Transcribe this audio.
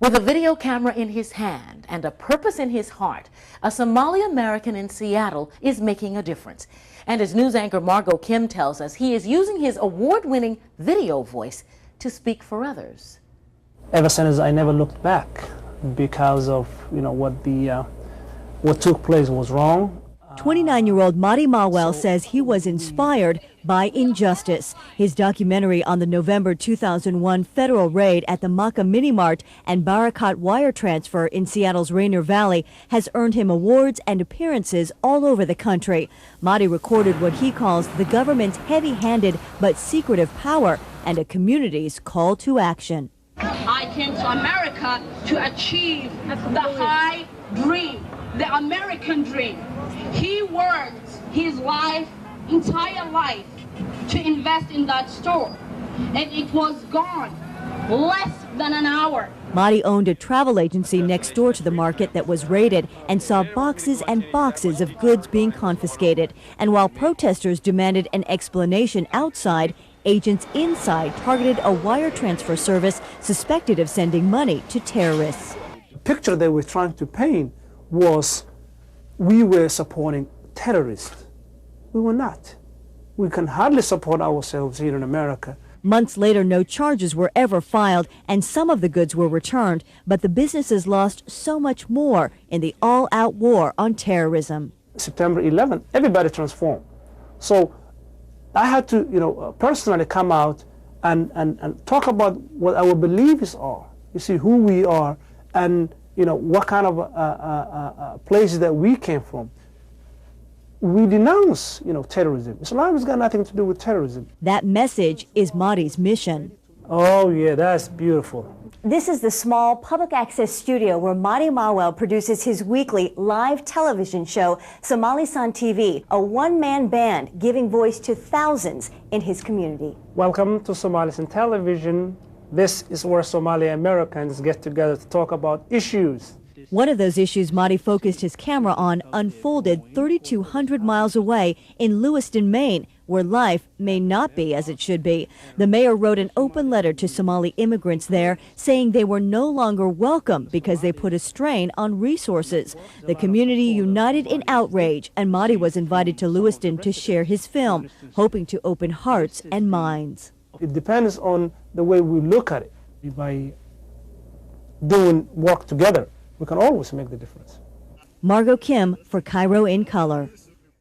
With a video camera in his hand and a purpose in his heart, a Somali American in Seattle is making a difference. And as news anchor Margot Kim tells us, he is using his award-winning video voice to speak for others. Ever since I never looked back because of what took place was wrong. 29-year-old Mahdy Maaweel says he was inspired by injustice. His documentary on the November 2001 federal raid at the Maka Mini Mart and Barakat wire transfer in Seattle's Rainier Valley has earned him awards and appearances all over the country. Mahdy recorded what he calls the government's heavy-handed but secretive power and a community's call to action. I came to America to achieve the high dream, the American dream. He worked his entire life to invest in that store, and it was gone less than an hour. Mahdy owned a travel agency next door to the market that was raided and saw boxes and boxes of goods being confiscated. And while protesters demanded an explanation outside, agents inside targeted a wire transfer service suspected of sending money to terrorists. The picture they were trying to paint was we were supporting terrorists. We were not. We can hardly support ourselves here in America. Months later, no charges were ever filed, and some of the goods were returned, but the businesses lost so much more in the all-out war on terrorism. September 11th, everybody transformed. So I had to, personally come out and talk about what our beliefs are. You see, who we are and what kind of places that we came from. We denounce, terrorism. Islam has got nothing to do with terrorism. That message is Mahdy's mission. Oh yeah, that's beautiful. This is the small public access studio where Mahdy Maaweel produces his weekly live television show, SomaliSan TV, a one-man band giving voice to thousands in his community. Welcome to SomaliSan Television. This is where Somali Americans get together to talk about issues. One of those issues Mahdy focused his camera on unfolded 3,200 miles away in Lewiston, Maine, where life may not be as it should be. The mayor wrote an open letter to Somali immigrants there saying they were no longer welcome because they put a strain on resources. The community united in outrage, and Mahdy was invited to Lewiston to share his film, hoping to open hearts and minds. It depends on the way we look at it. By doing work together, we can always make the difference. Margot Kim for KIRO in Color.